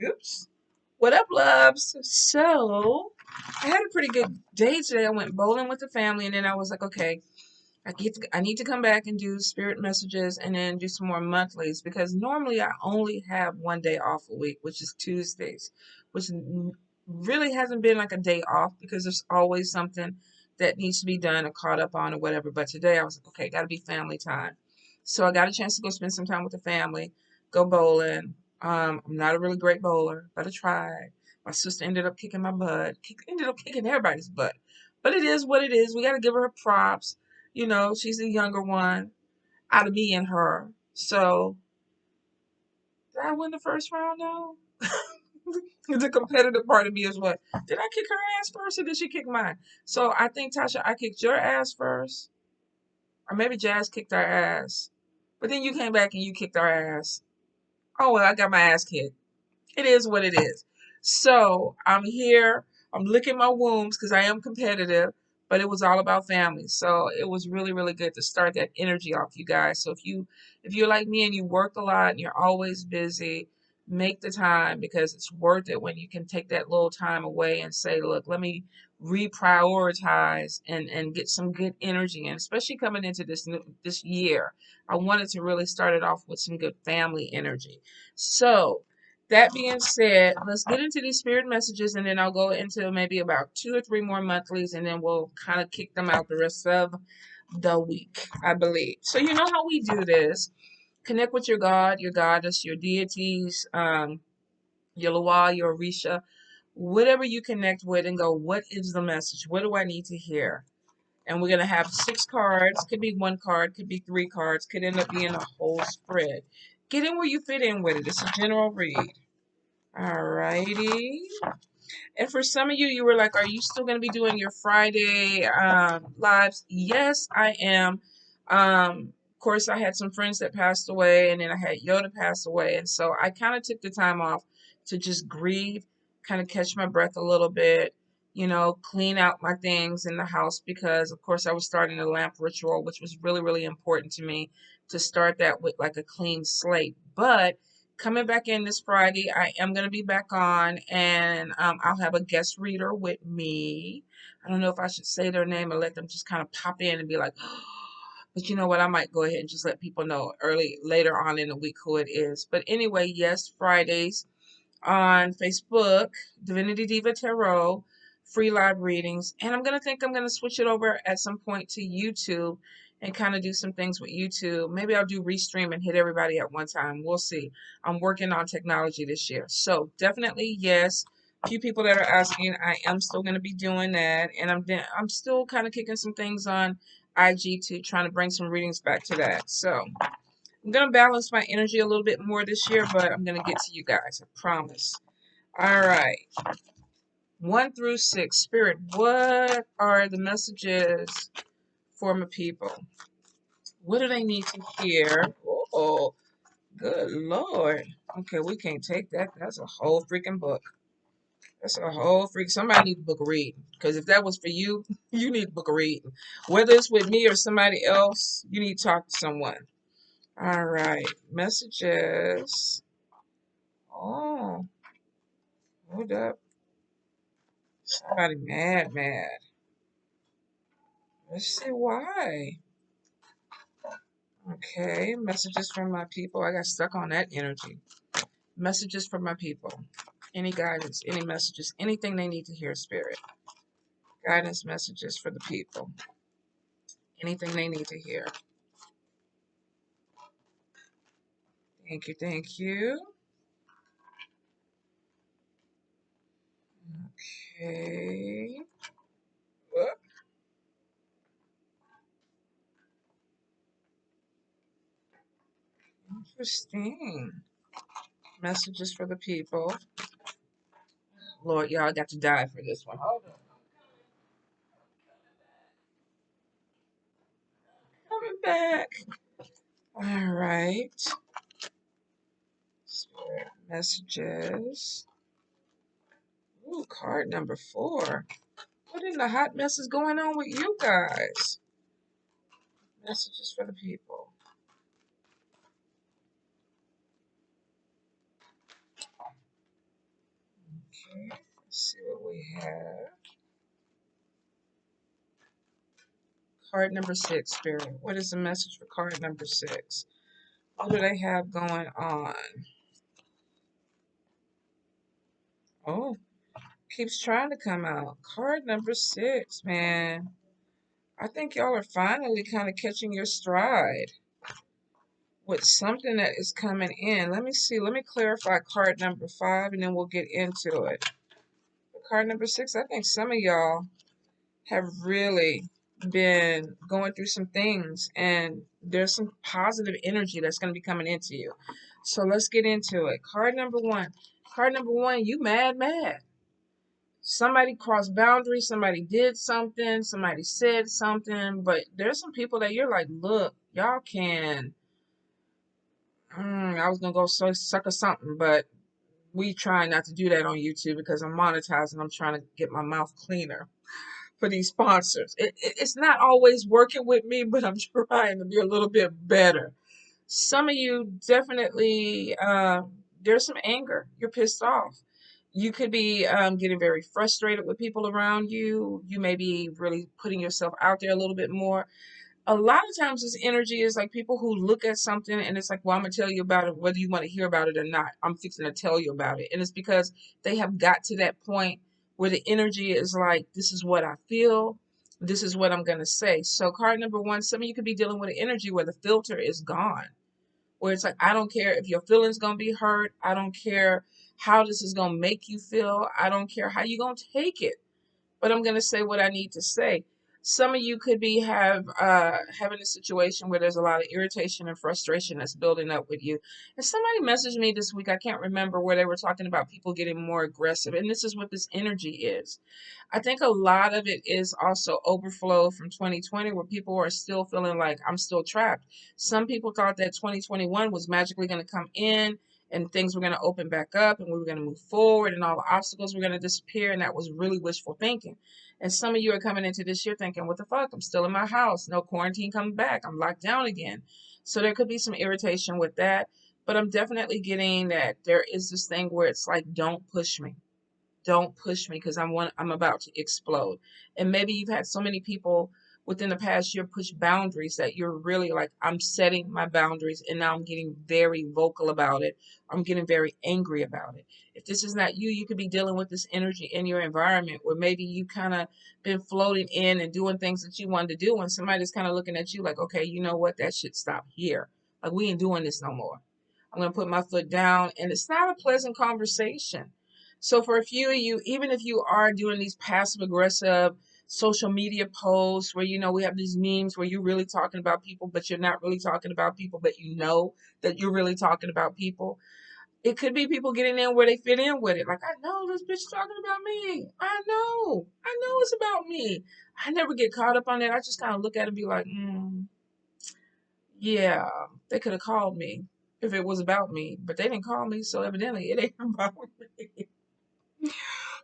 Oops. What up, loves? So, I had a pretty good day today. I went bowling with the family, and then I was like, okay, I need to come back and do spirit messages and then do some more monthlies because normally I only have one day off a week, which is Tuesdays, which really hasn't been like a day off because there's always something that needs to be done or caught up on or whatever. But today I was like, okay, got to be family time. So I got a chance to go spend some time with the family, go bowling. I'm not a really great bowler, but I tried. My sister ended up kicking my butt, ended up kicking everybody's butt. But it is what it is. We got to give her props. You know, she's the younger one out of me and her. So, did I win the first round though? The competitive part of me is what? Did I kick her ass first or did she kick mine? So I think Tasha, I kicked your ass first. Or maybe Jazz kicked our ass. But then you came back and you kicked our ass. Oh well, I got my ass kicked. It is what it is. So I'm here. I'm licking my wounds because I am competitive, but it was all about family. So it was really, really good to start that energy off, you guys. So if you're like me and you work a lot and you're always busy, make the time because it's worth it when you can take that little time away and say, look, let me reprioritize and get some good energy in, especially coming into this year. I wanted to really start it off with some good family energy. So that being said, let's get into these spirit messages and then I'll go into maybe about 2 or 3 more monthlies and then we'll kind of kick them out the rest of the week, I believe. So, you know how we do this. Connect with your God, your goddess, your deities, your Loa, your Orisha, whatever you connect with, and go, what is the message? What do I need to hear? And we're going to have 6 cards. Could be 1 card, could be 3 cards, could end up being a whole spread. Get in where you fit in with it. It's a general read. Alrighty. And for some of you, you were like, are you still going to be doing your Friday lives? Yes, I am. Of course, I had some friends that passed away, and then I had Yoda pass away. And so I kind of took the time off to just grieve, kind of catch my breath a little bit, clean out my things in the house because, of course, I was starting a lamp ritual, which was really, really important to me to start that with like a clean slate. But coming back in this Friday, I am going to be back on and I'll have a guest reader with me. I don't know if I should say their name or let them just kind of pop in and be like, but you know what? I might go ahead and just let people know later on in the week who it is. But anyway, yes, Fridays on Facebook, Divinity Diva Tarot, free live readings. And I'm gonna switch it over at some point to YouTube and kind of do some things with YouTube. Maybe I'll do restream and hit everybody at one time. We'll see. I'm working on technology this year. So definitely yes. A few people that are asking, I am still going to be doing that, and I'm still kind of kicking some things on IG to trying to bring some readings back to that. So I'm going to balance my energy a little bit more this year, but I'm going to get to you guys. I promise. All right. 1 through 6. Spirit, what are the messages for my people? What do they need to hear? Oh, good Lord. Okay, we can't take that. That's a whole freaking book. That's a whole freak. Somebody need a book of reading. Because if that was for you, you need a book of reading. Whether it's with me or somebody else, you need to talk to someone. All right. Messages. Oh, hold up. Somebody mad. Let's see why. Okay, messages from my people. I got stuck on that energy. Messages from my people. Any guidance, any messages, anything they need to hear, Spirit. Guidance messages for the people. Anything they need to hear. Thank you, thank you. Okay. Whoop. Interesting. Messages for the people. Lord, y'all got to die for this one. Hold on. Coming back. All right. Spirit messages. Ooh, card number 4. What in the hot mess is going on with you guys? Messages for the people. Okay, let's see what we have. Card number 6, Spirit. What is the message for card number 6? What do they have going on? Oh, keeps trying to come out. Card number 6, man. I think y'all are finally kind of catching your stride with something that is coming in. Let me see. Let me clarify card number 5 and then we'll get into it. Card number 6, I think some of y'all have really been going through some things and there's some positive energy that's going to be coming into you. So let's get into it. Card number 1. Card number 1, you mad. Somebody crossed boundaries, somebody did something, somebody said something, but there's some people that you're like, look, y'all can, I was going to go suck or something, but we try not to do that on YouTube because I'm monetizing. I'm trying to get my mouth cleaner for these sponsors. It's not always working with me, but I'm trying to be a little bit better. Some of you definitely, there's some anger. You're pissed off. You could be getting very frustrated with people around you. You may be really putting yourself out there a little bit more. A lot of times this energy is like people who look at something and it's like, well, I'm gonna tell you about it whether you want to hear about it or not. I'm fixing to tell you about it. And it's because they have got to that point where the energy is like, this is what I feel, this is what I'm gonna say. So card number 1, some of you could be dealing with an energy where the filter is gone, where it's like, I don't care if your feelings gonna be hurt, I don't care how this is gonna make you feel, I don't care how you gonna take it, but I'm going to say what I need to say. Some of you could be having a situation where there's a lot of irritation and frustration that's building up with you. And somebody messaged me this week, I can't remember, where they were talking about people getting more aggressive. And this is what this energy is. I think a lot of it is also overflow from 2020 where people are still feeling like I'm still trapped. Some people thought that 2021 was magically going to come in and things were going to open back up and we were going to move forward and all the obstacles were going to disappear. And that was really wishful thinking. And some of you are coming into this year thinking, what the fuck? I'm still in my house. No quarantine coming back. I'm locked down again. So there could be some irritation with that. But I'm definitely getting that there is this thing where it's like, don't push me. Don't push me because I'm about to explode. And maybe you've had so many people within the past year push boundaries that you're really like, I'm setting my boundaries and now I'm getting very vocal about it. I'm getting very angry about it. If this is not you, you could be dealing with this energy in your environment where maybe you kind of been floating in and doing things that you wanted to do and somebody's kind of looking at you like, okay, you know what, that should stop here. Like, we ain't doing this no more. I'm going to put my foot down. And it's not a pleasant conversation. So for a few of you, even if you are doing these passive aggressive social media posts where, we have these memes where you're really talking about people, but you're not really talking about people, but you know that you're really talking about people. It could be people getting in where they fit in with it. Like, I know this bitch talking about me. I know it's about me. I never get caught up on that. I just kind of look at it and be like, yeah, they could have called me if it was about me, but they didn't call me, so evidently it ain't about me.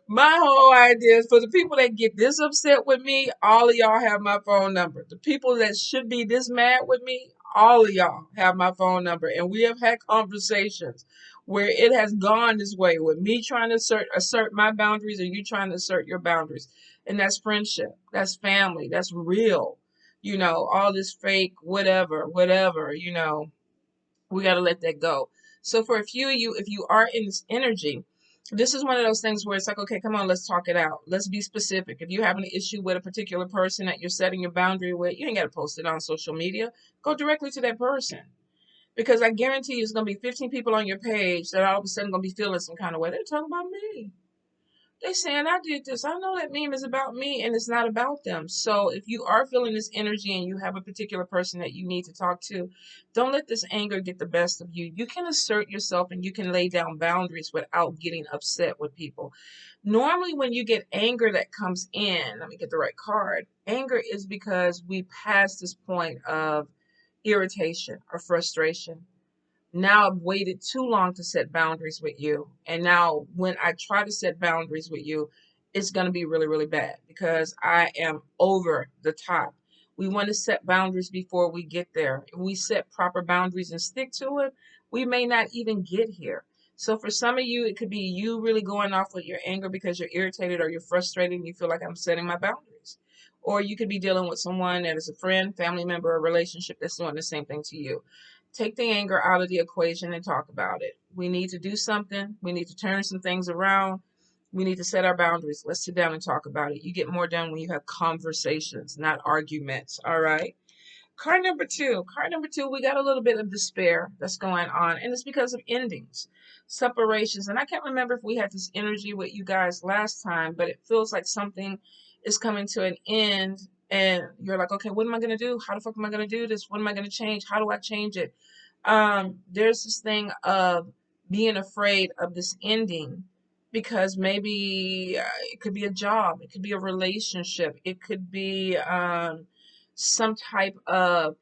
My whole idea is for the people that get this upset with me, all of y'all have my phone number. The people that should be this mad with me, all of y'all have my phone number. And we have had conversations where it has gone this way with me trying to assert my boundaries or you trying to assert your boundaries. And that's friendship. That's family. That's real. All this fake, whatever, we got to let that go. So for a few of you, if you are in this energy, this is one of those things where it's like, okay, come on, let's talk it out. Let's be specific. If you're having an issue with a particular person that you're setting your boundary with, you ain't got to post it on social media. Go directly to that person. Because I guarantee you, there's going to be 15 people on your page that all of a sudden going to be feeling some kind of way. They're talking about me. They saying I did this. I know that meme is about me and it's not about them. So if you are feeling this energy and you have a particular person that you need to talk to, don't let this anger get the best of you. You can assert yourself and you can lay down boundaries without getting upset with people. Normally when you get anger that comes in, let me get the right card. Anger is because we pass this point of irritation or frustration. Now I've waited too long to set boundaries with you. And now when I try to set boundaries with you, it's going to be really, really bad because I am over the top. We want to set boundaries before we get there. If we set proper boundaries and stick to it, we may not even get here. So for some of you, it could be you really going off with your anger because you're irritated or you're frustrated and you feel like I'm setting my boundaries. Or you could be dealing with someone that is a friend, family member, or relationship that's doing the same thing to you. Take the anger out of the equation and talk about it. We need to do something. We need to turn some things around. We need to set our boundaries. Let's sit down and talk about it. You get more done when you have conversations, not arguments. All right. Card number two. Card number two, we got a little bit of despair that's going on, and it's because of endings, separations. And I can't remember if we had this energy with you guys last time, but it feels like something is coming to an end, and you're like, okay, what am I going to do? How the fuck am I going to do this? What am I going to change? How do I change it? There's this thing of being afraid of this ending because maybe it could be a job, it could be a relationship, it could be some type of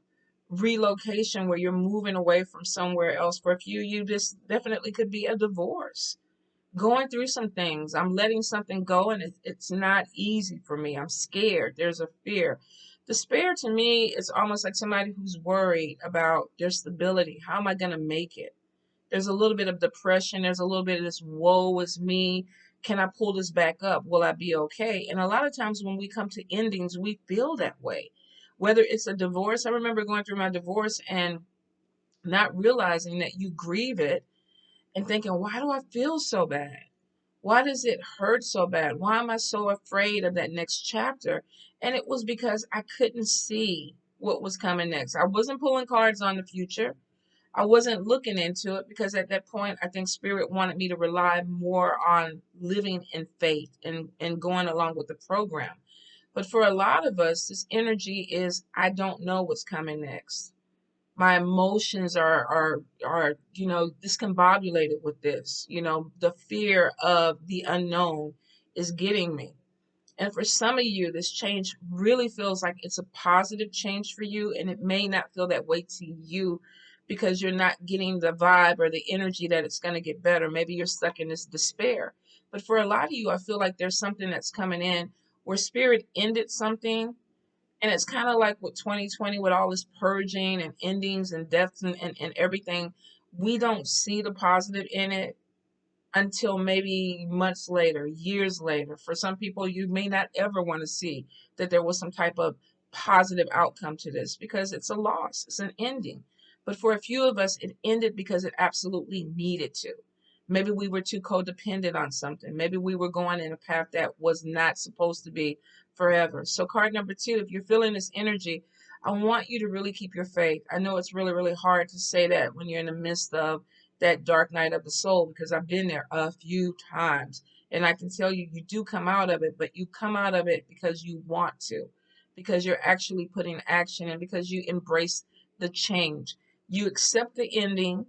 relocation where you're moving away from somewhere else. For a few, you this definitely could be a divorce. Going through some things. I'm letting something go and it's not easy for me. I'm scared. There's a fear. Despair to me is almost like somebody who's worried about their stability. How am I going to make it? There's a little bit of depression. There's a little bit of this woe is me. Can I pull this back up? Will I be okay? And a lot of times when we come to endings, we feel that way. Whether it's a divorce, I remember going through my divorce and not realizing that you grieve it and thinking, why do I feel so bad? Why does it hurt so bad? Why am I so afraid of that next chapter? And it was because I couldn't see what was coming next. I wasn't pulling cards on the future. I wasn't looking into it because at that point, I think Spirit wanted me to rely more on living in faith and going along with the program. But for a lot of us, this energy is I don't know what's coming next. My emotions are discombobulated with this. The fear of the unknown is getting me. And for some of you, this change really feels like it's a positive change for you, and it may not feel that way to you because you're not getting the vibe or the energy that it's going to get better. Maybe you're stuck in this despair. But for a lot of you, I feel like there's something that's coming in where Spirit ended something. And it's kind of like with 2020, with all this purging and endings and deaths and everything, we don't see the positive in it until maybe months later, years later. For some people, you may not ever want to see that there was some type of positive outcome to this because it's a loss, it's an ending. But for a few of us, it ended because it absolutely needed to. Maybe we were too codependent on something. Maybe we were going in a path that was not supposed to be forever. So, card number two, if you're feeling this energy, I want you to really keep your faith. I know it's really, really hard to say that when you're in the midst of that dark night of the soul because I've been there a few times. And I can tell you, you do come out of it, but you come out of it because you want to, because you're actually putting action and because you embrace the change. You accept the ending.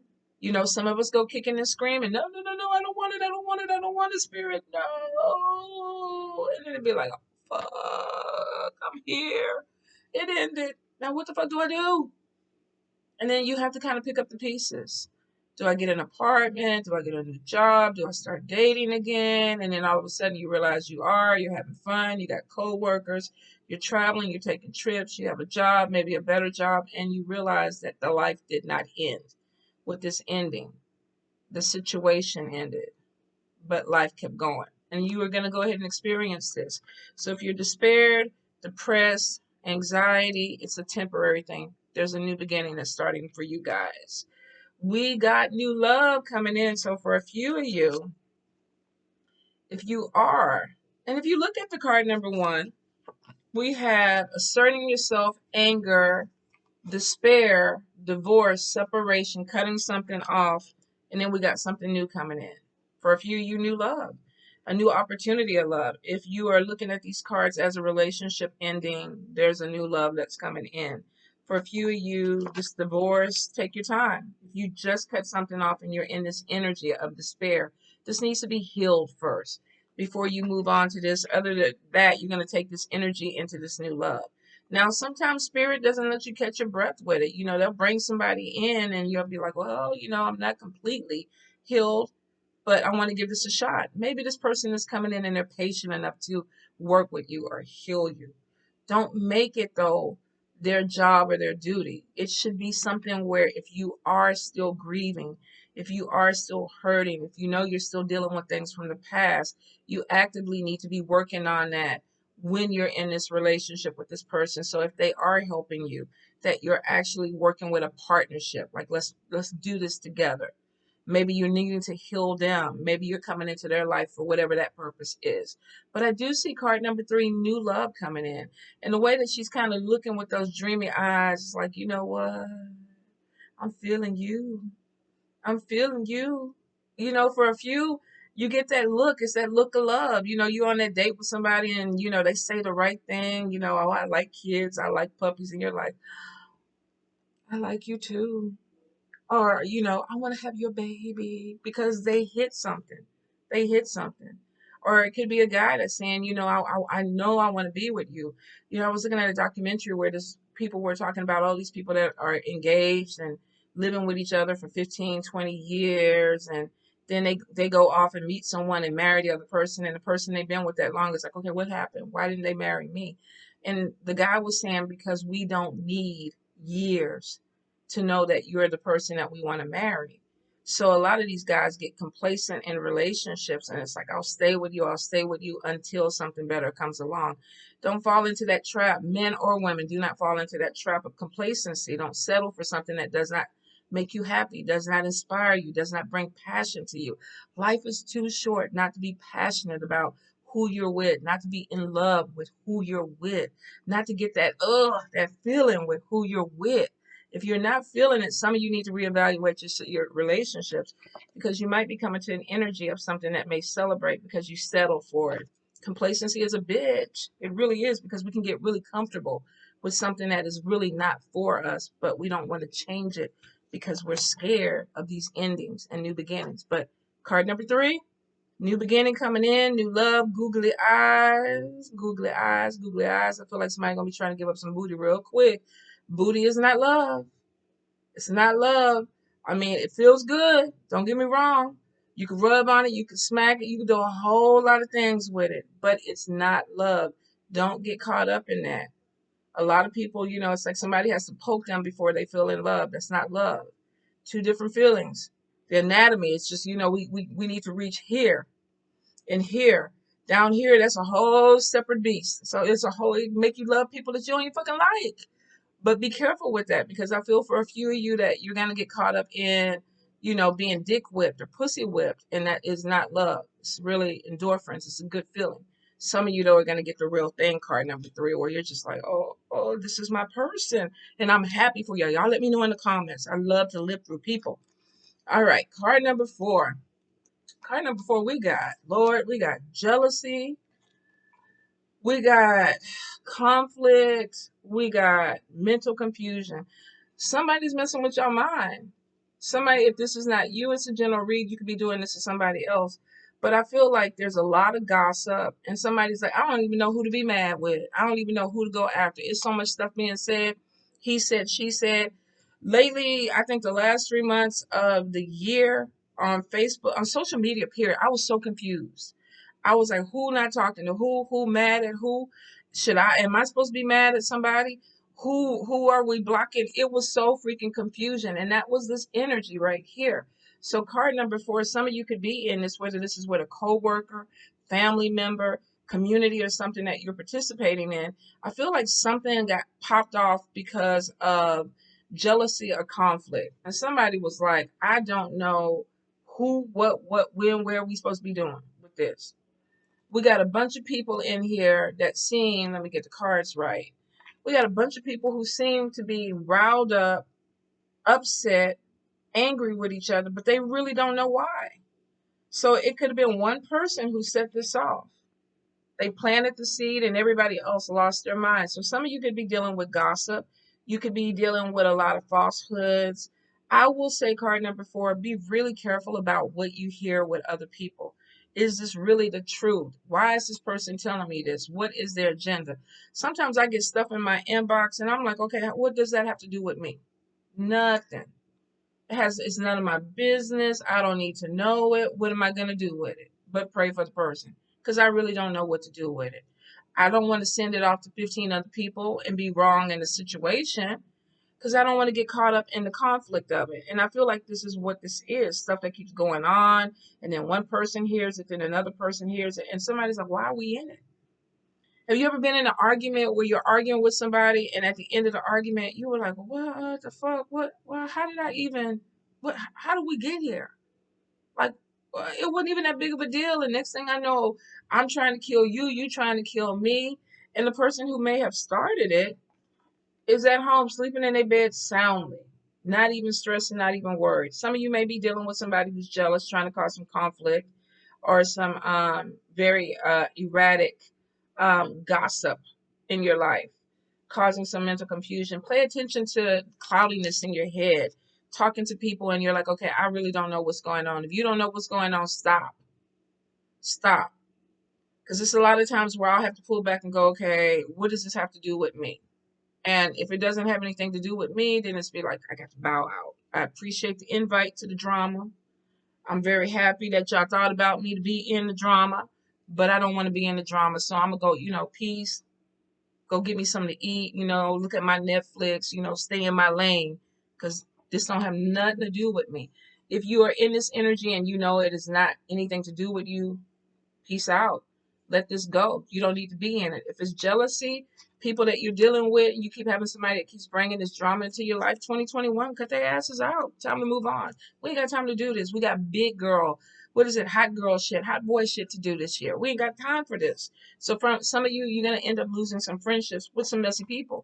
Some of us go kicking and screaming, no, no, no, no, I don't want it, I don't want it, I don't want it, Spirit, no. And then it'd be like, oh, fuck, I'm here. It ended. Now what the fuck do I do? And then you have to kind of pick up the pieces. Do I get an apartment? Do I get a new job? Do I start dating again? And then all of a sudden you realize you're having fun, you got coworkers, you're traveling, you're taking trips, you have a job, maybe a better job, and you realize that the life did not end with this ending. The situation ended, but life kept going. And you are going to go ahead and experience this. So if you're despaired, depressed, anxiety, it's a temporary thing. There's a new beginning that's starting for you guys. We got new love coming in. So for a few of you, if you are, and if you look at the card number one, we have asserting yourself, anger, despair, divorce, separation, cutting something off, and then we got something new coming in. For a few of you, new love, a new opportunity of love. If you are looking at these cards as a relationship ending, there's a new love that's coming in. For a few of you, this divorce, take your time. If you just cut something off and you're in this energy of despair, this needs to be healed first before you move on to this. Other than that, you're going to take this energy into this new love. Now, sometimes Spirit doesn't let you catch your breath with it. They'll bring somebody in and you'll be like, well, I'm not completely healed, but I want to give this a shot. Maybe this person is coming in and they're patient enough to work with you or heal you. Don't make it, though, their job or their duty. It should be something where if you are still grieving, If you are still hurting, if you know you're still dealing with things from the past, you actively need to be working on that when you're in this relationship with this person. So if they are helping you, that you're actually working with a partnership. Like let's do this together. Maybe you're needing to heal them. Maybe you're coming into their life for whatever that purpose is. But I do see card number 3, new love coming in. And the way that she's kind of looking with those dreamy eyes, it's like, you know what? I'm feeling you. I'm feeling you. You know, for a few, you get that look. It's that look of love. You know, you're on that date with somebody and, you know, they say the right thing. You know, oh, I like kids. I like puppies. And you're like, I like you too. Or, you know, I want to have your baby because they hit something. They hit something. Or it could be a guy that's saying, you know, I know I want to be with you. You know, I was looking at a documentary where this people were talking about all these people that are engaged and living with each other for 15, 20 years. And then they go off and meet someone and marry the other person. And the person they've been with that long is like, okay, what happened? Why didn't they marry me? And the guy was saying, because we don't need years to know that you're the person that we want to marry. So a lot of these guys get complacent in relationships and it's like, I'll stay with you until something better comes along. Don't fall into that trap. Men or women, do not fall into that trap of complacency. Don't settle for something that does not make you happy, does not inspire you, does not bring passion to you. Life is too short not to be passionate about who you're with, not to be in love with who you're with, not to get that feeling with who you're with. If you're not feeling it, some of you need to reevaluate your relationships because you might be coming to an energy of something that may celebrate because you settle for it. Complacency is a bitch. It really is, because we can get really comfortable with something that is really not for us, but we don't want to change it because we're scared of these endings and new beginnings. But card number 3, new beginning coming in, new love, googly eyes, googly eyes, googly eyes. I feel like somebody's going to be trying to give up some booty real quick. Booty is not love. It's not love. I mean, it feels good. Don't get me wrong. You can rub on it, you can smack it, you can do a whole lot of things with it, but it's not love. Don't get caught up in that. A lot of people, you know, it's like somebody has to poke them before they feel in love. That's not love. Two different feelings. The anatomy, it's just, you know, we need to reach here and here. Down here, that's a whole separate beast. So it's a whole, it make you love people that you don't even fucking like. But be careful with that, because I feel for a few of you that you're gonna get caught up in, you know, being dick whipped or pussy whipped, and that is not love. It's really endorphins. It's a good feeling. Some of you though are gonna get the real thing, card number 3, where you're just like, oh, this is my person, and I'm happy for y'all. Y'all let me know in the comments. I love to live through people. All right, card number 4. Card number 4, we got Lord, we got jealousy, we got conflict, we got mental confusion. Somebody's messing with your mind. Somebody, if this is not you, it's a general read. You could be doing this to somebody else. But I feel like there's a lot of gossip, and somebody's like, I don't even know who to be mad with. I don't even know who to go after. It's so much stuff being said. He said, she said. Lately, I think the last 3 months of the year on Facebook, on social media, period, I was so confused. I was like, who not talking to who mad at who? Am I supposed to be mad at somebody? Who are we blocking? It was so freaking confusion. And that was this energy right here. So card number 4, some of you could be in this, whether this is with a coworker, family member, community, or something that you're participating in. I feel like something got popped off because of jealousy or conflict. And somebody was like, I don't know who, what, when, where we supposed to be doing with this. We got a bunch of people in here that seem, let me get the cards right. We got a bunch of people who seem to be riled up, upset, angry with each other, but they really don't know why. So it could have been one person who set this off. They planted the seed and everybody else lost their mind. So some of you could be dealing with gossip. You could be dealing with a lot of falsehoods. I will say card number 4, be really careful about what you hear with other people. Is this really the truth? Why is this person telling me this? What is their agenda? Sometimes I get stuff in my inbox and I'm like, okay, what does that have to do with me? Nothing. It's none of my business. I don't need to know it. What am I going to do with it? But pray for the person, because I really don't know what to do with it. I don't want to send it off to 15 other people and be wrong in the situation. because I don't want to get caught up in the conflict of it. And I feel like this is what this is, stuff that keeps going on. And then one person hears it, then another person hears it. And somebody's like, why are we in it? Have you ever been in an argument where you're arguing with somebody and at the end of the argument, you were like, what the fuck? Well, how did I even, how did we get here? Like, it wasn't even that big of a deal. And next thing I know, I'm trying to kill you, you trying to kill me. And the person who may have started it is at home sleeping in their bed soundly, not even stressing, not even worried. Some of you may be dealing with somebody who's jealous, trying to cause some conflict or some very erratic gossip in your life, causing some mental confusion. Pay attention to cloudiness in your head, talking to people, and you're like, okay, I really don't know what's going on. If you don't know what's going on, stop. Stop. Because there's a lot of times where I'll have to pull back and go, okay, what does this have to do with me? And if it doesn't have anything to do with me, then it's be like, I got to bow out. I appreciate the invite to the drama. I'm very happy that y'all thought about me to be in the drama, but I don't want to be in the drama. So I'm going to go, peace, go get me something to eat, look at my Netflix, stay in my lane because this don't have nothing to do with me. If you are in this energy and you know it is not anything to do with you, peace out. Let this go. You don't need to be in it. If it's jealousy, people that you're dealing with, and you keep having somebody that keeps bringing this drama into your life, 2021, cut their asses out. Time to move on. We ain't got time to do this. We got big girl, hot girl shit, hot boy shit to do this year. We ain't got time for this. So for some of you, you're going to end up losing some friendships with some messy people.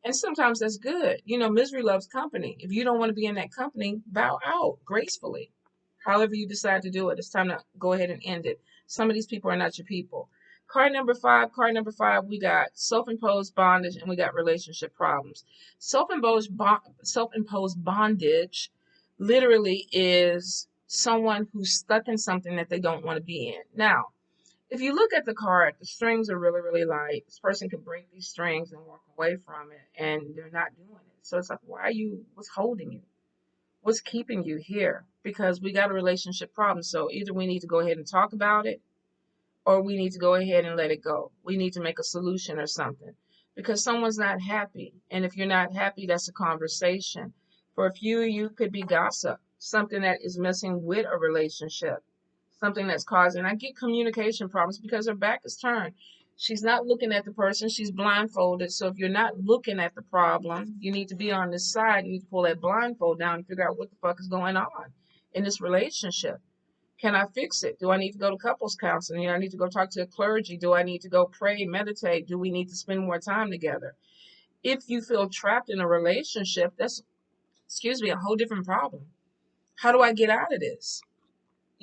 And sometimes that's good. Misery loves company. If you don't want to be in that company, bow out gracefully. However you decide to do it, it's time to go ahead and end it. Some of these people are not your people. Card number five, we got self-imposed bondage and we got relationship problems. Self-imposed bondage literally is someone who's stuck in something that they don't want to be in. Now, if you look at the card, the strings are really, really light. This person can break these strings and walk away from it, and they're not doing it. So it's like, what's holding you? What's keeping you here? Because we got a relationship problem. So either we need to go ahead and talk about it, or we need to go ahead and let it go. We need to make a solution or something because someone's not happy. And if you're not happy, that's a conversation. For a few, you could be gossip, something that is messing with a relationship, something that's causing. I get communication problems because her back is turned. She's not looking at the person, she's blindfolded. So if you're not looking at the problem, you need to be on this side. You need to pull that blindfold down and figure out what the fuck is going on in this relationship. Can I fix it? Do I need to go to couples counseling? Do I need to go talk to a clergy? Do I need to go pray, meditate? Do we need to spend more time together? If you feel trapped in a relationship, that's, a whole different problem. How do I get out of this?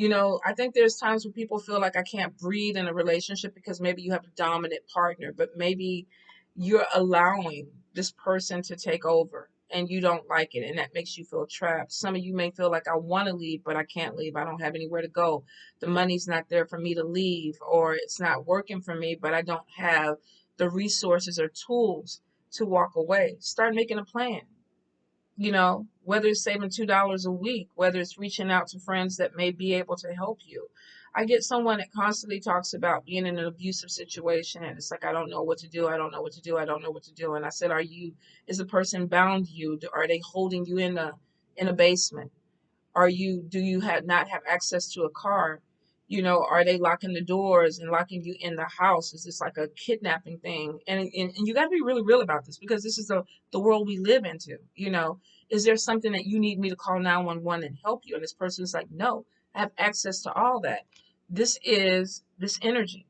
I think there's times when people feel like I can't breathe in a relationship because maybe you have a dominant partner, but maybe you're allowing this person to take over and you don't like it and that makes you feel trapped. Some of you may feel like I want to leave, but I can't leave. I don't have anywhere to go. The money's not there for me to leave, or it's not working for me, but I don't have the resources or tools to walk away. Start making a plan. Whether it's saving $2 a week, whether it's reaching out to friends that may be able to help you. I get someone that constantly talks about being in an abusive situation and it's like, I don't know what to do. I don't know what to do. I don't know what to do. And I said, is the person bound you? Are they holding you in a basement? Do you not have access to a car? Are they locking the doors and locking you in the house? Is this like a kidnapping thing? And you got to be really real about this because this is the world we live into. Is there something that you need me to call 911 and help you? And this person is like, no, I have access to all that. This is this energy.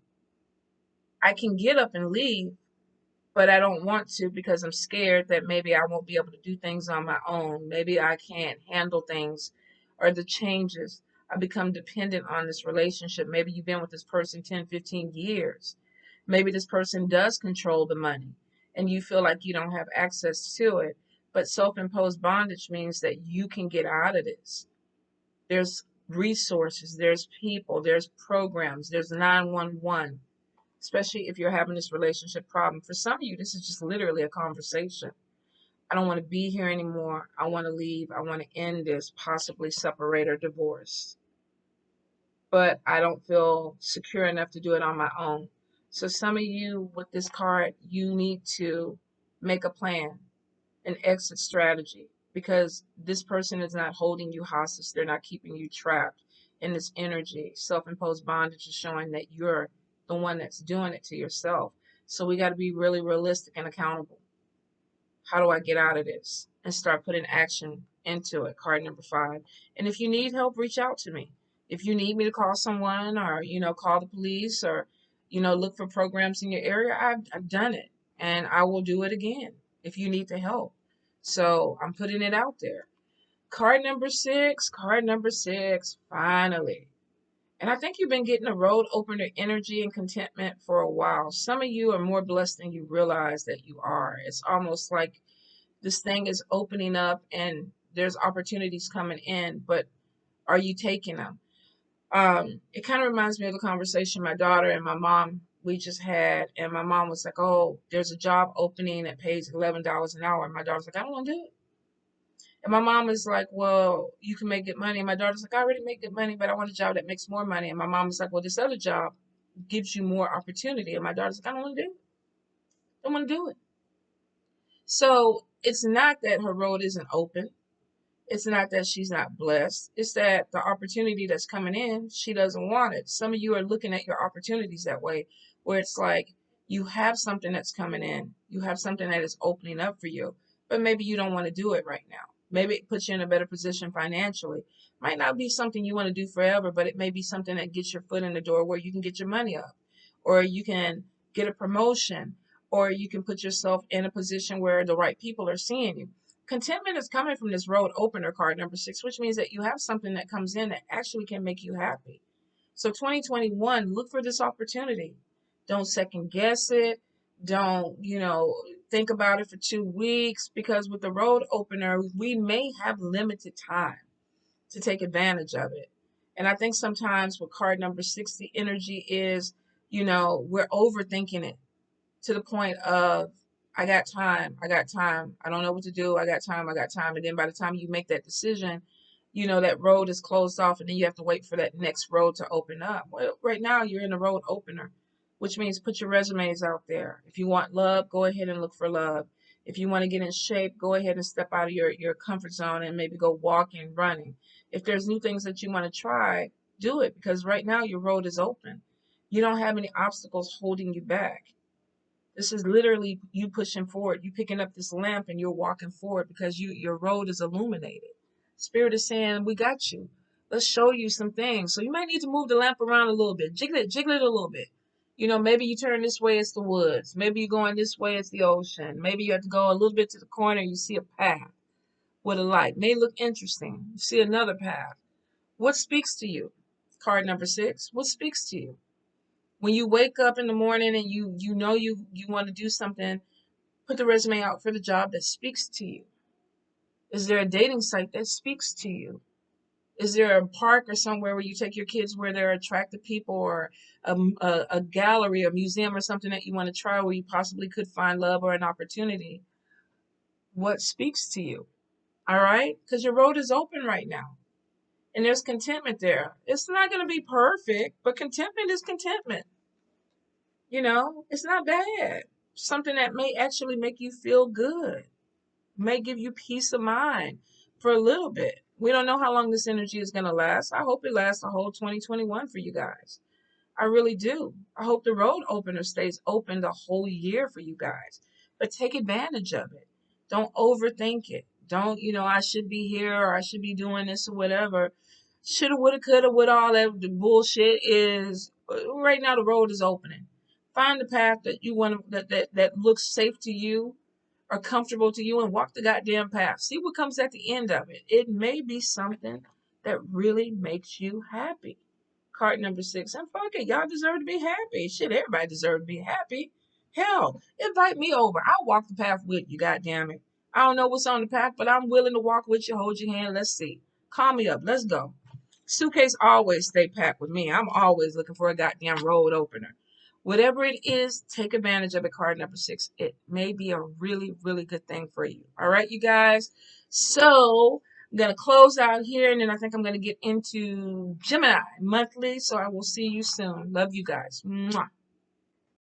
I can get up and leave, but I don't want to because I'm scared that maybe I won't be able to do things on my own. Maybe I can't handle things or the changes. I become dependent on this relationship. Maybe you've been with this person 10, 15 years. Maybe this person does control the money and you feel like you don't have access to it. But self-imposed bondage means that you can get out of this. There's resources, there's people, there's programs, there's 911, especially if you're having this relationship problem. For some of you, this is just literally a conversation. I don't want to be here anymore. I want to leave. I want to end this, possibly separate or divorce. But I don't feel secure enough to do it on my own. So some of you with this card, you need to make a plan. an exit strategy, because this person is not holding you hostage. They're not keeping you trapped in this energy. Self-imposed bondage is showing that you're the one that's doing it to yourself. So we got to be really realistic and accountable. How do I get out of this? And start putting action into it. Card number 5. And if you need help, reach out to me. If you need me to call someone, or, call the police, or, look for programs in your area, I've done it, and I will do it again if you need the help. So I'm putting it out there. Card number 6, finally. And I think you've been getting a road opener energy and contentment for a while. Some of you are more blessed than you realize that you are. It's almost like this thing is opening up and there's opportunities coming in, but are you taking them? It kind of reminds me of the conversation my daughter and my mom we just had, and my mom was like, "Oh, there's a job opening that pays $11 an hour," and my daughter's like, "I don't want to do it." And my mom is like, "Well, you can make good money." And my daughter's like, "I already make good money, but I want a job that makes more money." And my mom is like, "Well, this other job gives you more opportunity." And my daughter's like, "I don't want to do it. Don't want to do it." So it's not that her road isn't open. It's not that she's not blessed. It's that the opportunity that's coming in, she doesn't want it. Some of you are looking at your opportunities that way, where it's like you have something that's coming in, you have something that is opening up for you, but maybe you don't want to do it right now. Maybe it puts you in a better position financially. Might not be something you want to do forever, but it may be something that gets your foot in the door where you can get your money up, or you can get a promotion, or you can put yourself in a position where the right people are seeing you. Contentment is coming from this road opener, card number 6, which means that you have something that comes in that actually can make you happy. So 2021, look for this opportunity. Don't second guess it. Don't, think about it for 2 weeks, because with the road opener, we may have limited time to take advantage of it. And I think sometimes with card number 6, the energy is, we're overthinking it to the point of, I got time, I don't know what to do, I got time. And then by the time you make that decision, that road is closed off, and then you have to wait for that next road to open up. Well, right now you're in a road opener, which means put your resumes out there. If you want love, go ahead and look for love. If you want to get in shape, go ahead and step out of your comfort zone and maybe go walking, running. If there's new things that you want to try, do it, because right now your road is open. You don't have any obstacles holding you back. This is literally you pushing forward. You picking up this lamp and you're walking forward because your road is illuminated. Spirit is saying, we got you. Let's show you some things. So you might need to move the lamp around a little bit. Jiggle it a little bit. Maybe you turn this way, it's the woods. Maybe you're going this way, it's the ocean. Maybe you have to go a little bit to the corner, you see a path with a light. May look interesting. You see another path. What speaks to you? Card number 6. What speaks to you? When you wake up in the morning and you want to do something, put the resume out for the job that speaks to you. Is there a dating site that speaks to you? Is there a park or somewhere where you take your kids where there are attractive people, or a gallery, a museum, or something that you want to try where you possibly could find love or an opportunity? What speaks to you? All right? Because your road is open right now. And there's contentment there. It's not going to be perfect, but contentment is contentment. It's not bad. Something that may actually make you feel good, may give you peace of mind for a little bit. We don't know how long this energy is going to last. I hope it lasts the whole 2021 for you guys. I really do. I hope the road opener stays open the whole year for you guys. But take advantage of it. Don't overthink it. Don't, I should be here, or I should be doing this, or whatever. Shoulda, woulda, coulda, with all that the bullshit is. Right now the road is opening. Find the path that you want that looks safe to you or comfortable to you, and walk the goddamn path. See what comes at the end of it. It may be something that really makes you happy. Card number 6. And fuck it, y'all deserve to be happy. Shit, everybody deserves to be happy. Hell, invite me over. I'll walk the path with you, goddamn it. I don't know what's on the path, but I'm willing to walk with you, hold your hand. Let's see. Call me up. Let's go. Suitcase always stay packed with me. I'm always looking for a goddamn road opener. Whatever it is, take advantage of it. Card number 6. It may be a really, really good thing for you. All right, you guys. So I'm going to close out here, and then I think I'm going to get into Gemini monthly. So I will see you soon. Love you guys. Mwah.